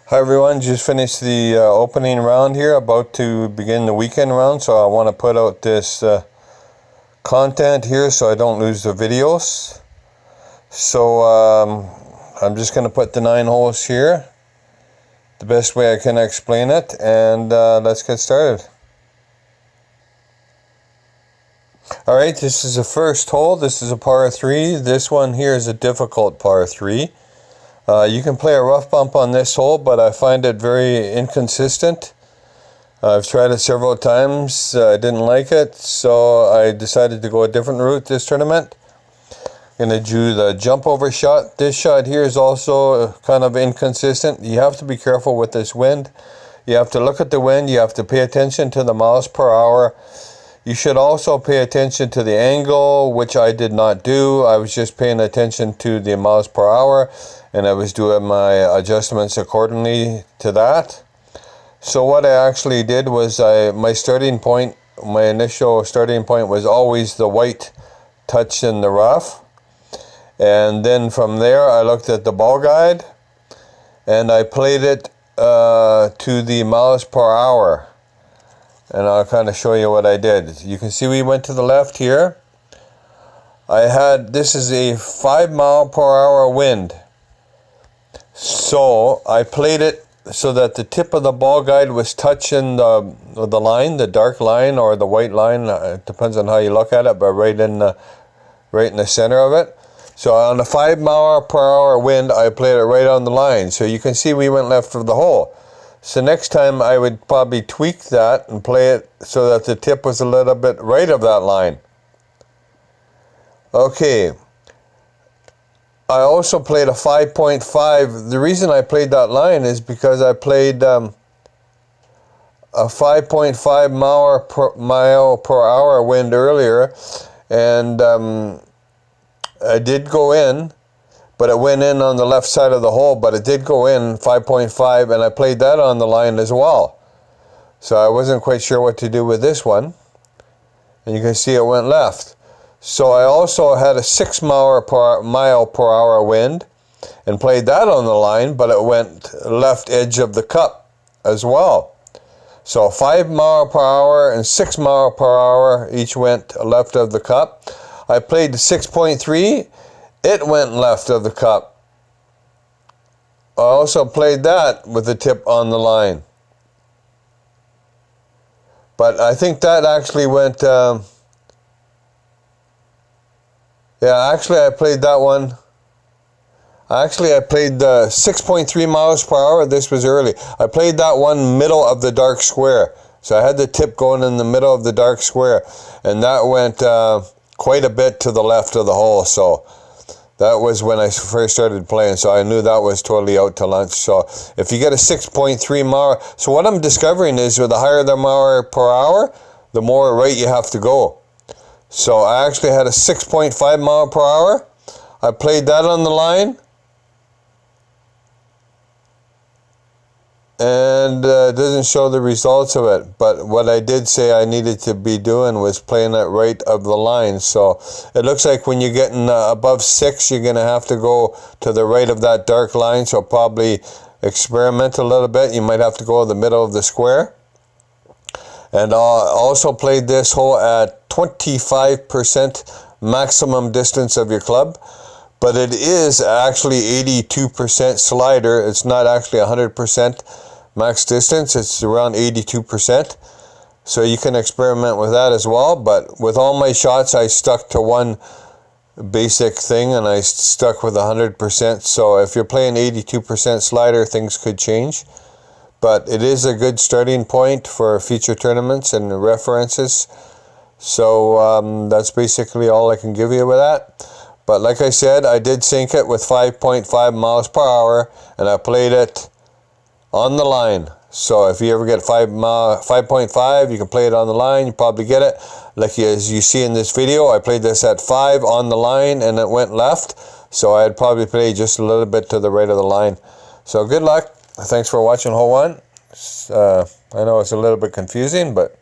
Hi everyone, just finished the opening round here, about to begin the weekend round, so I want to put out this content here so I don't lose the videos. So I'm just going to put the 9 holes here the best way I can explain it, and let's get started. Alright, this is the first hole. This is a par 3. This one here is a difficult par 3. You can play a rough bump on this hole, but I find it very inconsistent. I've tried it several times. I didn't like it, so I decided to go a different route this tournament. I'm going to do the jump over shot. This shot here is also kind of inconsistent. You have to be careful with this wind. You have to look at the wind. You have to pay attention to the miles per hour. You should also pay attention to the angle, which I did not do. I was just paying attention to the miles per hour, and I was doing my adjustments accordingly to that. So what I actually did was my initial starting point was always the white touch in the rough. And then from there I looked at the ball guide and I played it to the miles per hour. And I'll kind of show you what I did. You can see we went to the left here. This is a 5 mile per hour wind. So I played it so that the tip of the ball guide was touching the line, the dark line or the white line. It depends on how you look at it, but right in the center of it. So on a 5 mile per hour wind, I played it right on the line. So you can see we went left of the hole. So next time I would probably tweak that and play it so that the tip was a little bit right of that line. Okay. I also played a 5.5. The reason I played that line is because I played a 5.5 mile per hour wind earlier, and I did go in, but it went in on the left side of the hole, but it did go in 5.5, and I played that on the line as well. So I wasn't quite sure what to do with this one, and you can see it went left. So I also had a 6 mile per hour wind and played that on the line, but it went left edge of the cup as well. So 5 mile per hour and 6 mile per hour each went left of the cup. I played the 6.3, it went left of the cup. I also played that with the tip on the line. But I think that actually went... yeah, actually I played that one. Actually I played the 6.3 miles per hour. This was early. I played that one middle of the dark square. So I had the tip going in the middle of the dark square. And that went quite a bit to the left of the hole. So that was when I first started playing. So I knew that was totally out to lunch. So if you get a 6.3 mile... So what I'm discovering is with the higher the mile per hour, the more right you have to go. So I actually had a 6.5 mile per hour. I played that on the line. And it doesn't show the results of it. But what I did say I needed to be doing was playing it right of the line. So it looks like when you're getting above 6, you're going to have to go to the right of that dark line. So probably experiment a little bit. You might have to go to the middle of the square. And I also played this hole at 25% maximum distance of your club. But it is actually 82% slider. It's not actually 100% max distance. It's around 82%. So you can experiment with that as well. But with all my shots, I stuck to one basic thing, and I stuck with 100%. So if you're playing 82% slider, things could change. But it is a good starting point for future tournaments and references. So that's basically all I can give you with that. But like I said, I did sink it with 5.5 miles per hour, and I played it on the line. So if you ever get 5.5, you can play it on the line. You probably get it. Like as you see in this video, I played this at 5 on the line, and it went left. So I'd probably play just a little bit to the right of the line. So good luck. Thanks for watching hole 1. I know it's a little bit confusing, but